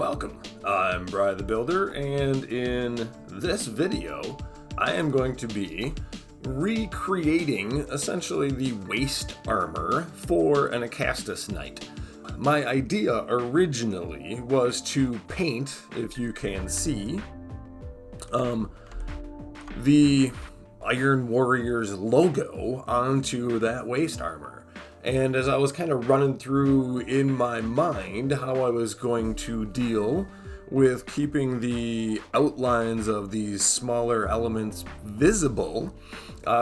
Welcome, I'm Bri the Builder, and in this video, I am going to be recreating essentially the waist armor for an Acastus Knight. My idea originally was to paint, if you can see, the Iron Warriors logo onto that waist armor. And as I was kind of running through in my mind how I was going to deal with keeping the outlines of these smaller elements visible,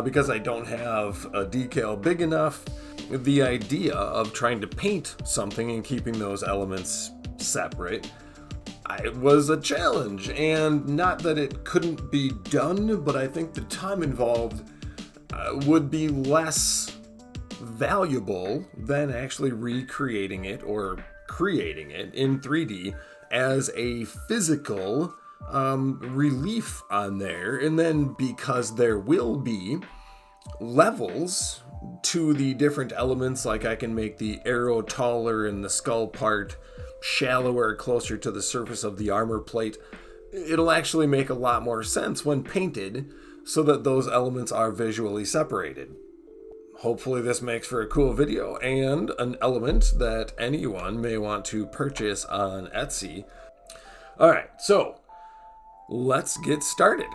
because I don't have a decal big enough, the idea of trying to paint something and keeping those elements separate, it was a challenge. And not that it couldn't be done, but I think the time involved would be less valuable than actually recreating it or creating it in 3D as a physical relief on there. And then because there will be levels to the different elements, like I can make the arrow taller and the skull part shallower, closer to the surface of the armor plate, it'll actually make a lot more sense when painted so that those elements are visually separated. Hopefully this makes for a cool video and an element that anyone may want to purchase on Etsy. All right, so let's get started.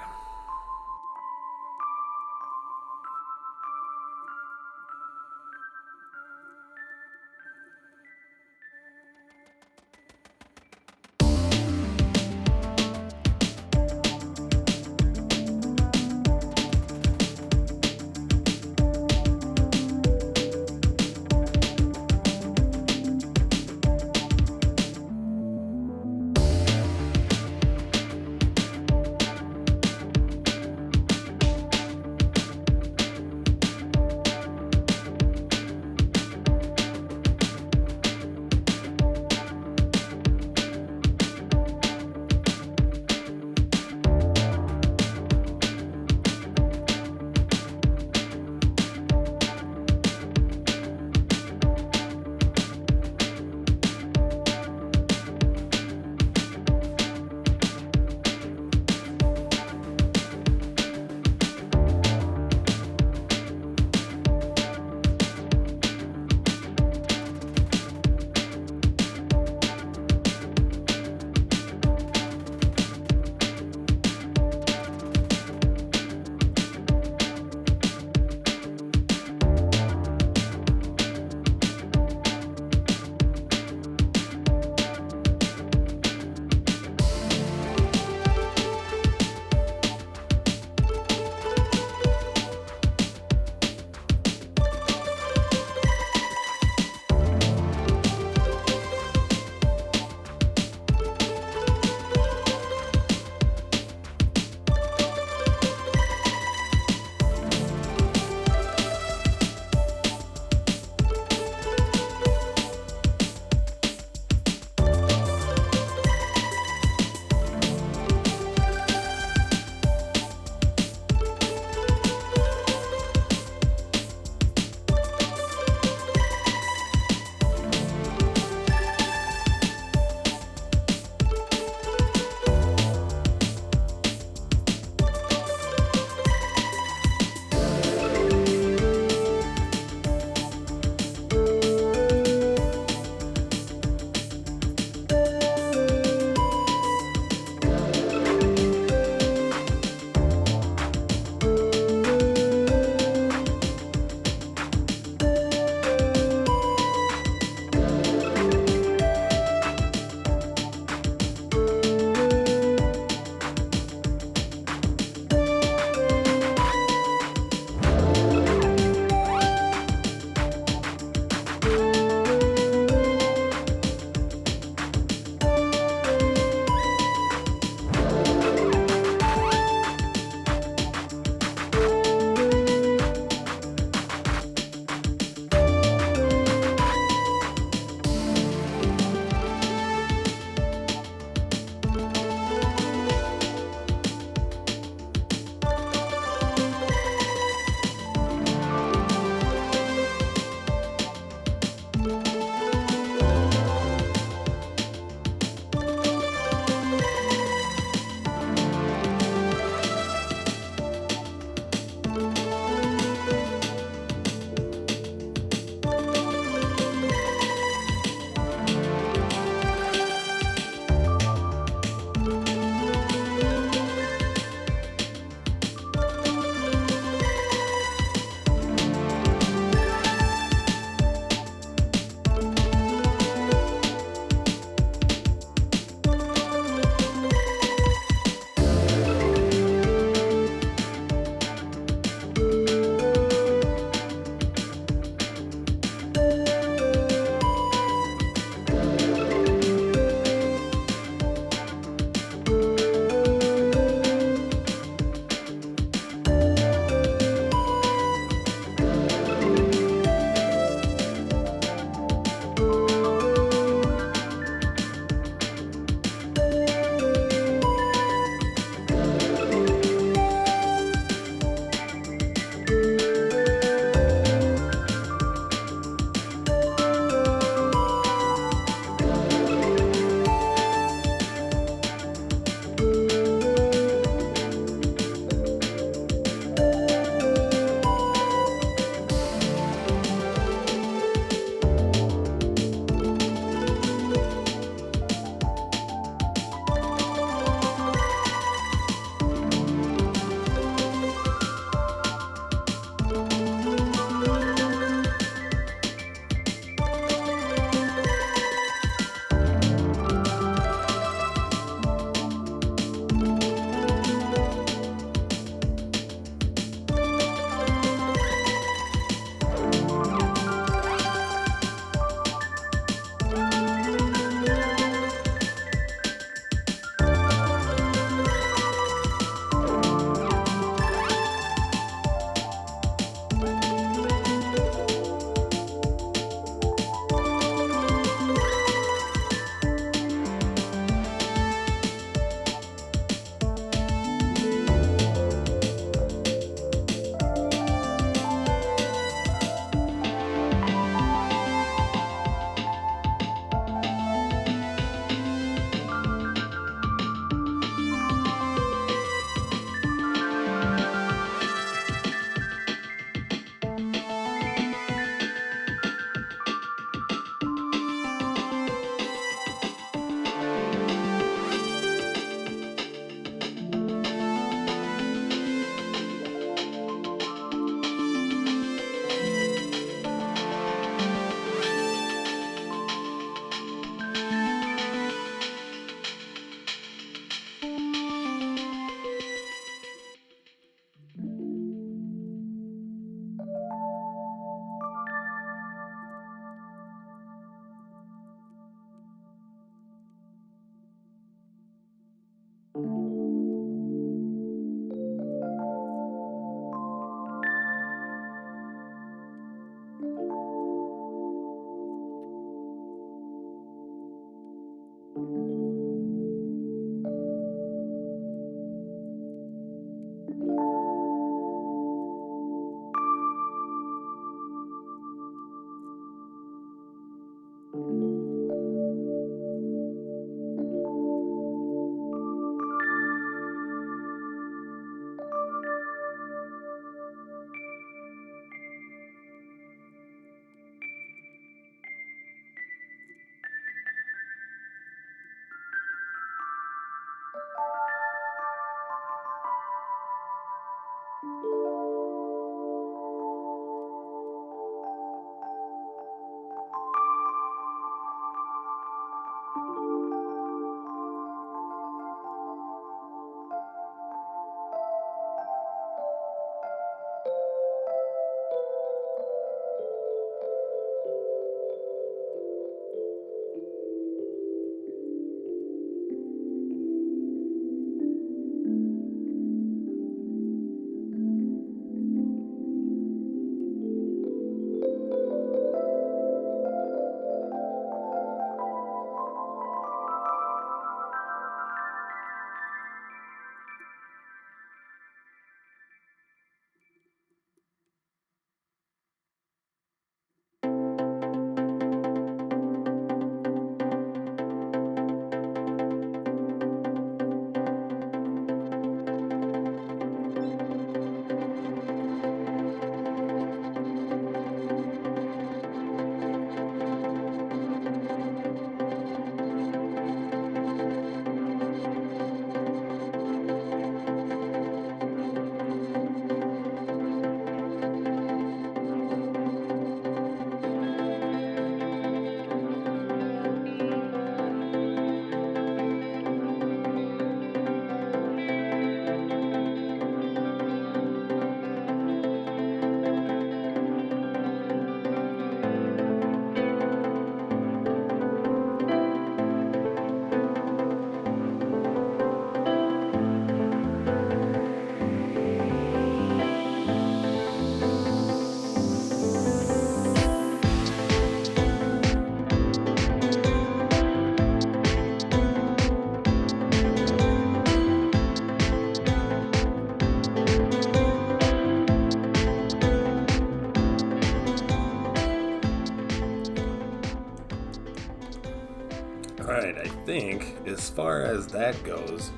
Alright, I think as far as that goes,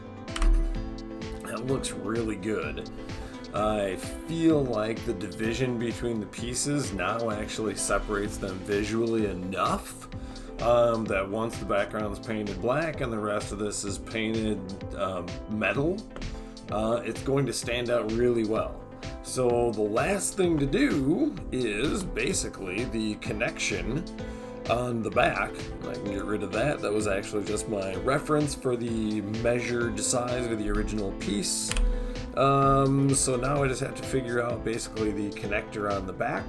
that looks really good. I feel like the division between the pieces now actually separates them visually enough that once the background is painted black and the rest of this is painted metal, it's going to stand out really well. So the last thing to do is basically the connection on the back. I can get rid of that. That was actually just my reference for the measured size of the original piece. So now I just have to figure out basically the connector on the back.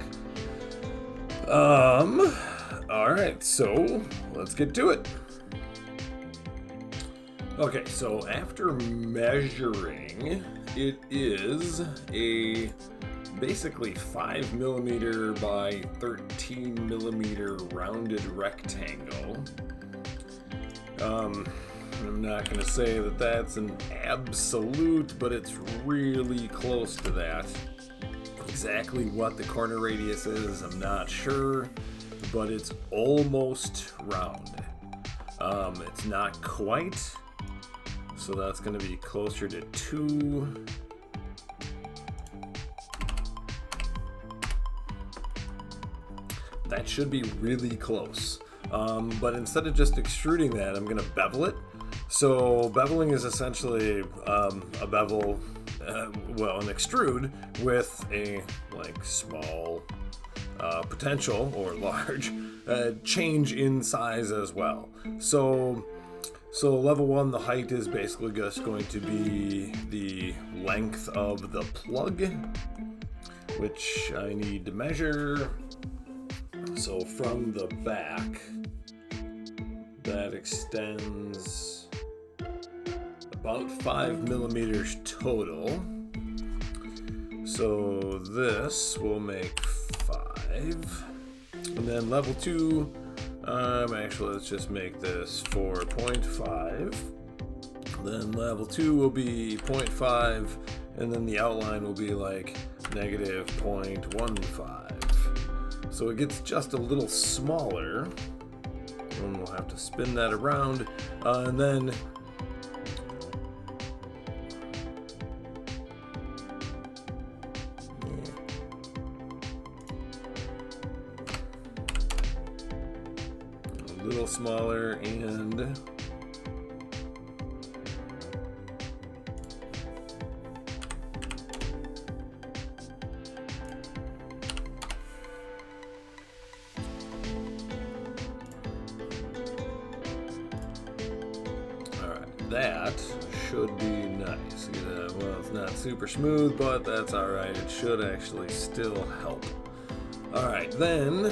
Alright, so let's get to it. Okay, so after measuring, it is a basically 5mm by 13mm rounded rectangle. I'm not going to say that that's an absolute, but it's really close to that. Exactly what the corner radius is, I'm not sure, but it's almost round. It's not quite, so that's going to be closer to 2. That should be really close. But instead of just extruding that, I'm going to bevel it. So beveling is essentially a bevel, an extrude with a small potential or large change in size as well. So level 1, the height is basically just going to be the length of the plug, which I need to measure. So from the back, that extends about 5mm total. So this will make 5. And then level 2, Actually, let's just make this 4.5. Then level 2 will be 0.5, and then the outline will be like negative 0.15. So it gets just a little smaller, and we'll have to spin that around, and then a little smaller, and that should be nice. Well, it's not super smooth, but that's alright. It should actually still help. Alright, then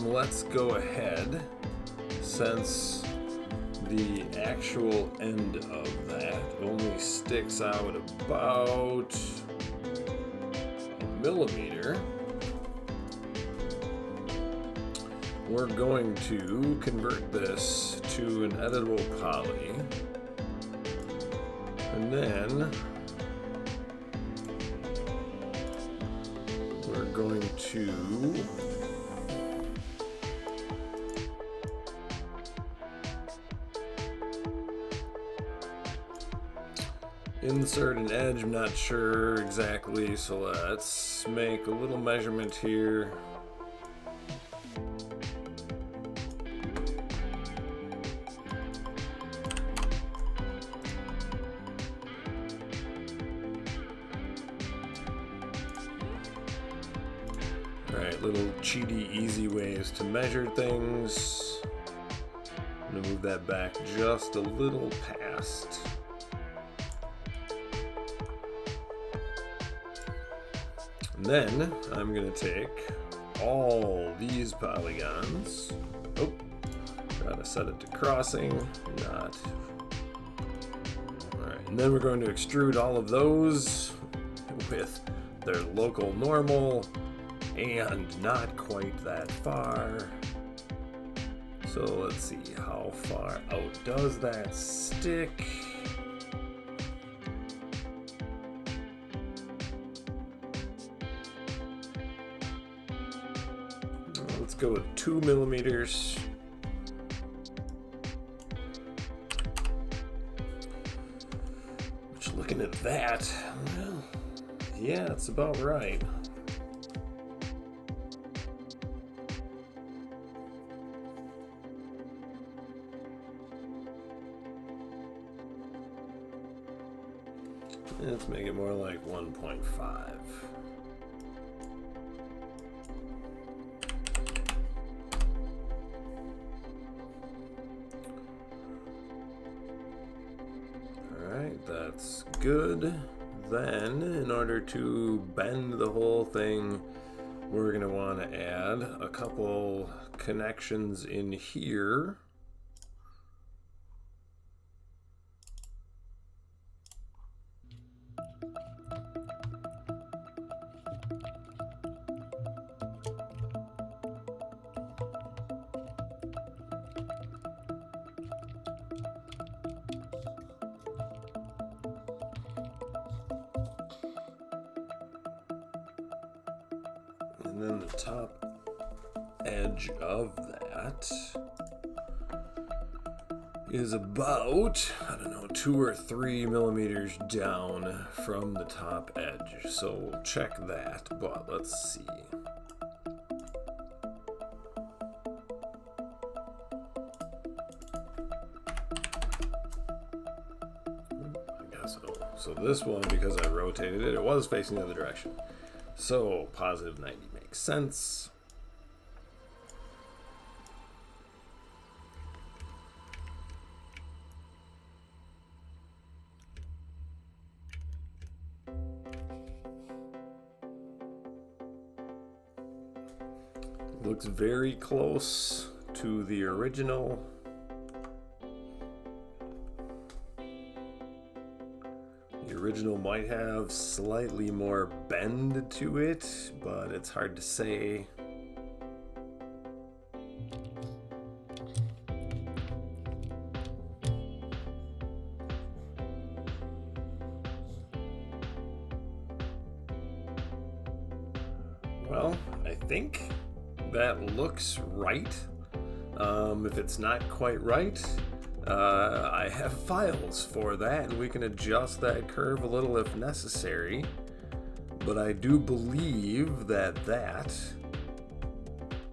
let's go ahead, since the actual end of that only sticks out about a millimeter, we're going to convert this to an editable poly. And then we're going to insert an edge. I'm not sure exactly, so let's make a little measurement here. Alright, little cheaty, easy ways to measure things. I'm going to move that back just a little past. And then I'm going to take all these polygons. Oh, gotta set it to crossing, not. Alright, and then we're going to extrude all of those with their local normal. And not quite that far. So let's see, how far out does that stick? Let's go with 2 millimeters. Which, looking at that, well, yeah, it's about right. Let's make it more like 1.5. Alright, that's good. Then, in order to bend the whole thing, we're going to want to add a couple connections in here. And then the top edge of that is about, I don't know, 2 or 3 millimeters down from the top edge. So we'll check that, but let's see. I guess so this one, because I rotated it, it was facing the other direction. So positive 90 makes sense. Looks very close to the original. The original might have slightly more bend to it, but it's hard to say. Well, I think that looks right. If it's not quite right, I have files for that, and we can adjust that curve a little if necessary. But I do believe that that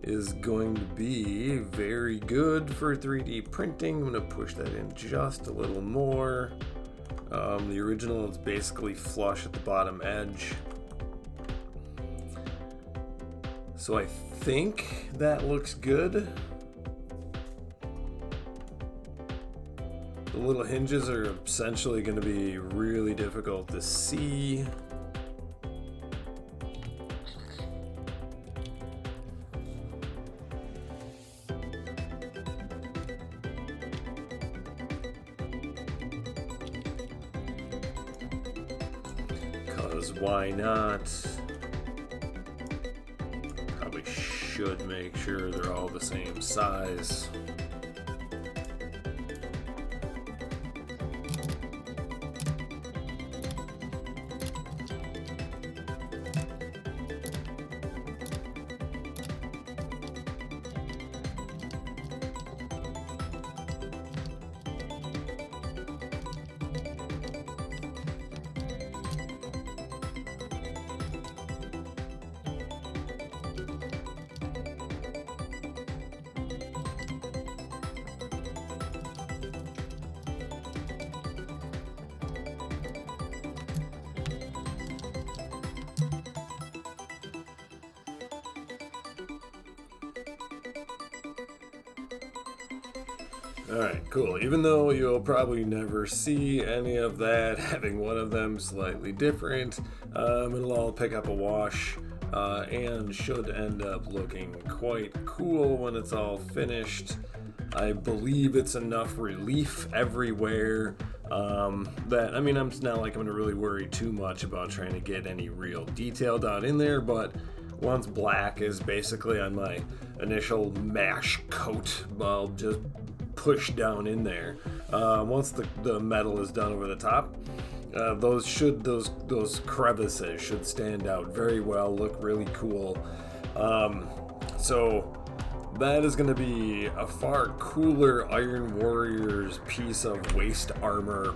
is going to be very good for 3D printing. I'm going to push that in just a little more. The original is basically flush at the bottom edge. So I think that looks good. The little hinges are essentially going to be really difficult to see. Because why not? Probably should make sure they're all the same size. Alright, cool. Even though you'll probably never see any of that, having one of them slightly different, it'll all pick up a wash and should end up looking quite cool when it's all finished. I believe it's enough relief everywhere that, I mean, it's not like I'm going to really worry too much about trying to get any real detail down in there, but once black is basically on my initial mash coat, I'll just push down in there. Once the metal is done over the top, those crevices should stand out very well, look really cool. So that is going to be a far cooler Iron Warriors piece of waist armor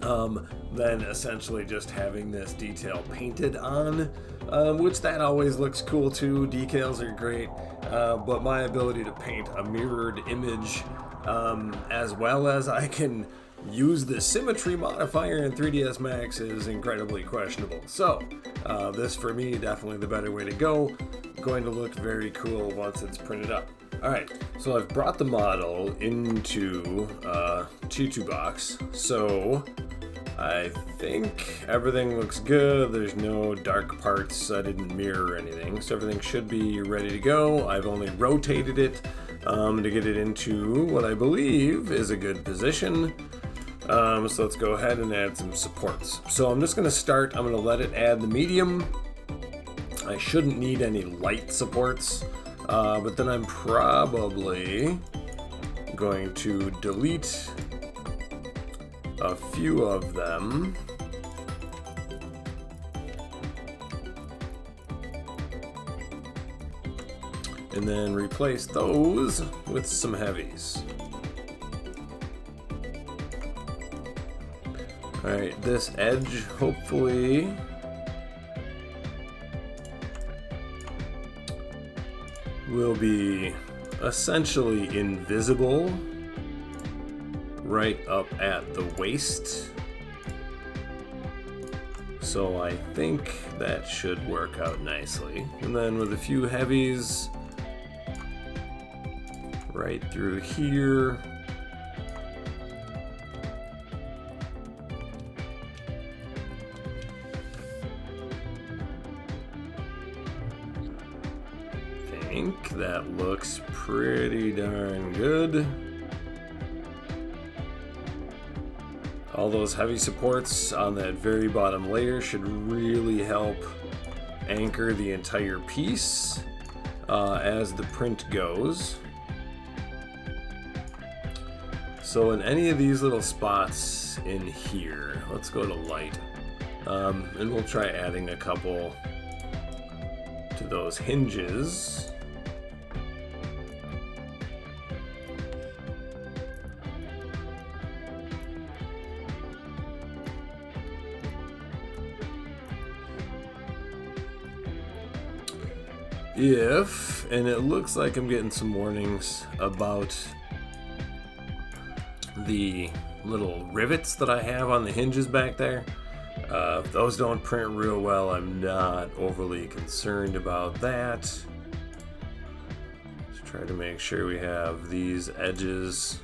than essentially just having this detail painted on, which that always looks cool too. Decals are great, but my ability to paint a mirrored image as well as I can use the symmetry modifier in 3ds Max is incredibly questionable. So this for me definitely the better way to go. Going to look very cool once it's printed up. Alright, so I've brought the model into T2 box, so I think everything looks good. There's no dark parts, I didn't mirror anything, so everything should be ready to go. I've only rotated it to get it into what I believe is a good position. So let's go ahead and add some supports. So I'm just going to start, I'm going to let it add the medium. I shouldn't need any light supports, but then I'm probably going to delete a few of them. And then replace those with some heavies. Alright, this edge hopefully will be essentially invisible right up at the waist. So I think that should work out nicely. And then with a few heavies right through here. I think that looks pretty darn good. All those heavy supports on that very bottom layer should really help anchor the entire piece as the print goes. So in any of these little spots in here, let's go to light, and we'll try adding a couple to those hinges. And it looks like I'm getting some warnings about the little rivets that I have on the hinges back there. If those don't print real well, I'm not overly concerned about that. Just try to make sure we have these edges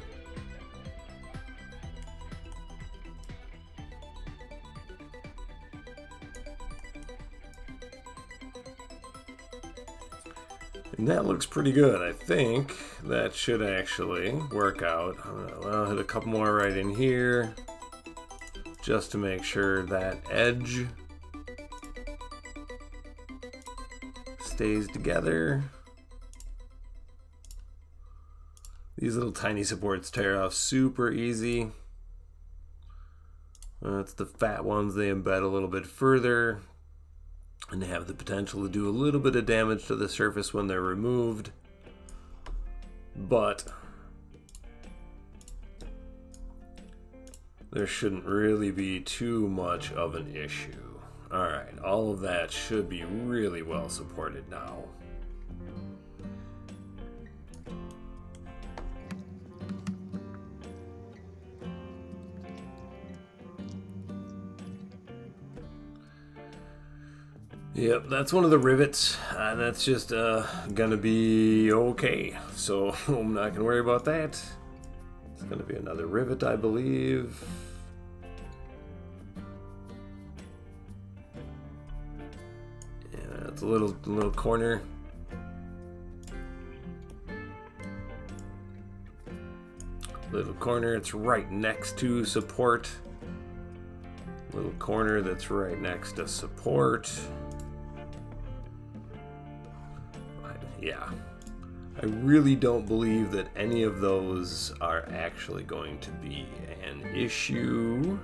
and that looks pretty good. I think that should actually work out. I'll hit a couple more right in here just to make sure that edge stays together. These little tiny supports tear off super easy. That's the fat ones. They embed a little bit further, and they have the potential to do a little bit of damage to the surface when they're removed. But there shouldn't really be too much of an issue. Alright, all of that should be really well supported now. Yep, that's one of the rivets, and that's just gonna be okay. So I'm not gonna worry about that. It's gonna be another rivet, I believe. Yeah, it's a little corner. Little corner, it's right next to support. Little corner that's right next to support. Yeah, I really don't believe that any of those are actually going to be an issue.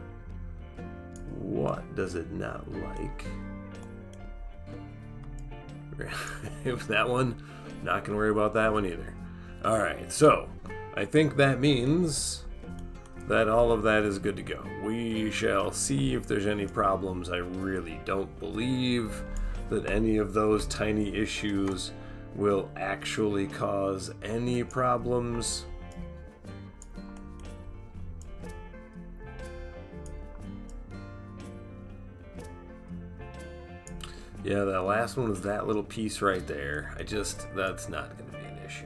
What does it not like? That one, not gonna worry about that one either. All right, so I think that means that all of that is good to go. We shall see if there's any problems. I really don't believe that any of those tiny issues will actually cause any problems. Yeah, that last one was that little piece right there. That's not going to be an issue.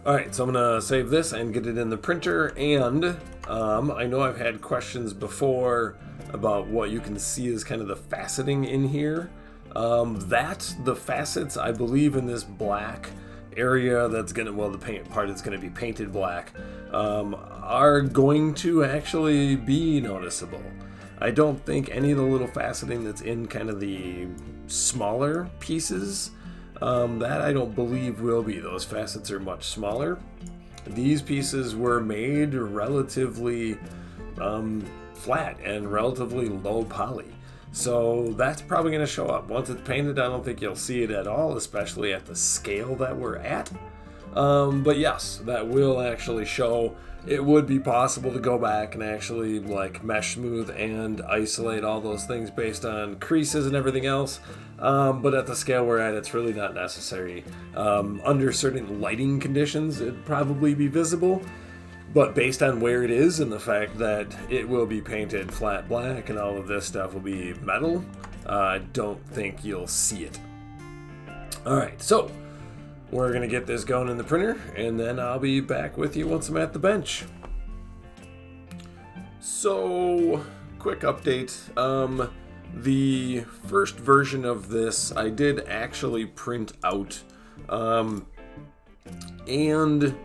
Alright, so I'm going to save this and get it in the printer, and I know I've had questions before about what you can see as kind of the faceting in here. The facets, I believe, in this black area that's gonna, well, the paint part is gonna be painted black, are going to actually be noticeable. I don't think any of the little faceting that's in kind of the smaller pieces, that I don't believe will be. Those facets are much smaller. These pieces were made relatively flat and relatively low poly. So that's probably going to show up. Once it's painted, I don't think you'll see it at all, especially at the scale that we're at. But yes, that will actually show. It would be possible to go back and actually like mesh smooth and isolate all those things based on creases and everything else. But at the scale we're at, it's really not necessary. Under certain lighting conditions, it'd probably be visible. But based on where it is and the fact that it will be painted flat black and all of this stuff will be metal, I don't think you'll see it. Alright, so we're going to get this going in the printer, and then I'll be back with you once I'm at the bench. So, quick update. The first version of this I did actually print out, and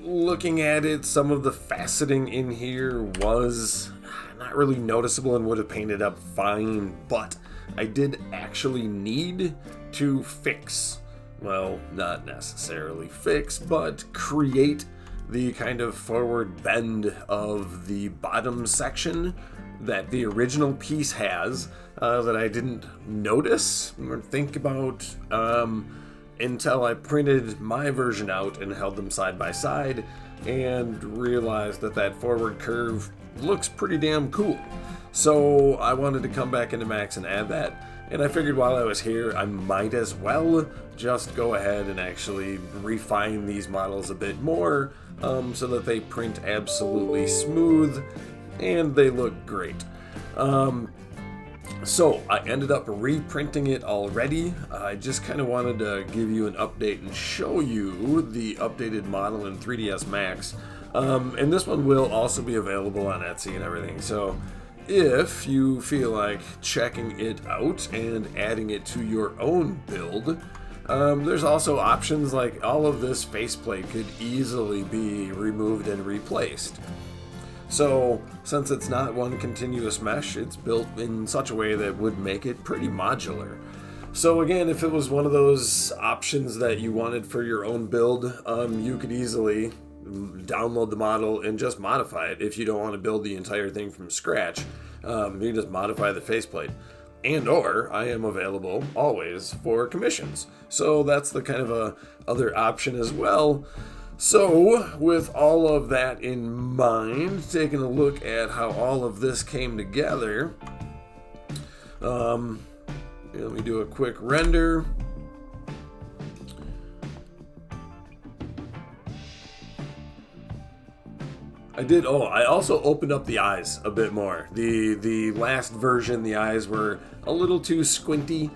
looking at it, some of the faceting in here was not really noticeable and would have painted up fine, but I did actually need to fix, well, not necessarily fix, but create the kind of forward bend of the bottom section that the original piece has that I didn't notice or think about until I printed my version out and held them side by side and realized that that forward curve looks pretty damn cool. So I wanted to come back into Max and add that, and I figured while I was here I might as well just go ahead and actually refine these models a bit more so that they print absolutely smooth and they look great. So I ended up reprinting it already. I just kind of wanted to give you an update and show you the updated model in 3ds Max. And this one will also be available on Etsy and everything. So if you feel like checking it out and adding it to your own build, there's also options like all of this faceplate could easily be removed and replaced. So, since it's not one continuous mesh, it's built in such a way that would make it pretty modular. So again, if it was one of those options that you wanted for your own build, you could easily download the model and just modify it. If you don't want to build the entire thing from scratch, you can just modify the faceplate. And or I am available always for commissions. So that's the kind of a other option as well. So, with all of that in mind, taking a look at how all of this came together, let me do a quick render. I also opened up the eyes a bit more. The last version, the eyes were a little too squinty.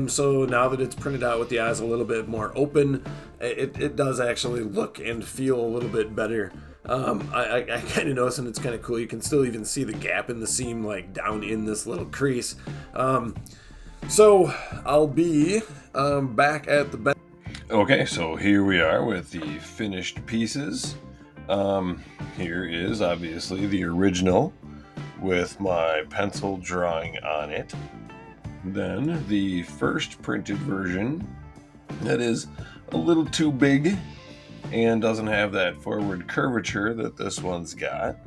So now that it's printed out with the eyes a little bit more open, it does actually look and feel a little bit better. I kind of noticed, and it's kind of cool, you can still even see the gap in the seam like down in this little crease. So I'll be back at the bench. Okay, so here we are with the finished pieces. Here is obviously the original with my pencil drawing on it. Then the first printed version that is a little too big and doesn't have that forward curvature that this one's got.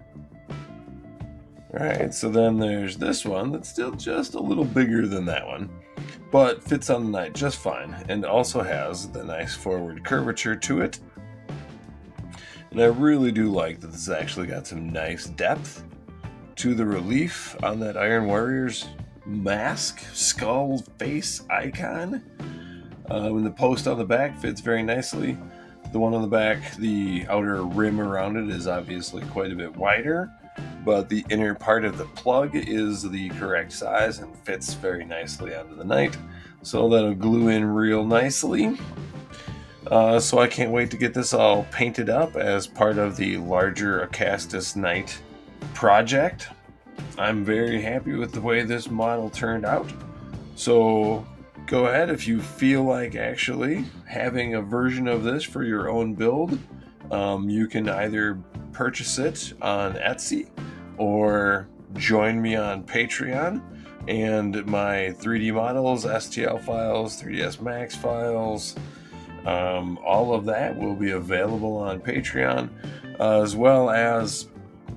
Alright, so then there's this one that's still just a little bigger than that one, but fits on the knight just fine and also has the nice forward curvature to it. And I really do like that this has actually got some nice depth to the relief on that Iron Warrior's mask, skull, face icon. And the post on the back fits very nicely. The one on the back, the outer rim around it is obviously quite a bit wider, but the inner part of the plug is the correct size and fits very nicely onto the knight. So that'll glue in real nicely. So I can't wait to get this all painted up as part of the larger Acastus Knight project. I'm very happy with the way this model turned out. So go ahead if you feel like actually having a version of this for your own build. You can either purchase it on Etsy or join me on Patreon, and my 3D models, STL files, 3ds Max files, all of that will be available on Patreon, as well as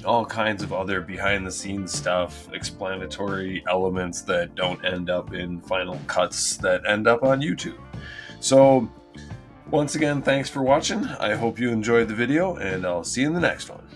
all kinds of other behind the scenes stuff, explanatory elements that don't end up in final cuts that end up on YouTube. So once again, thanks for watching. I hope you enjoyed the video, and I'll see you in the next one.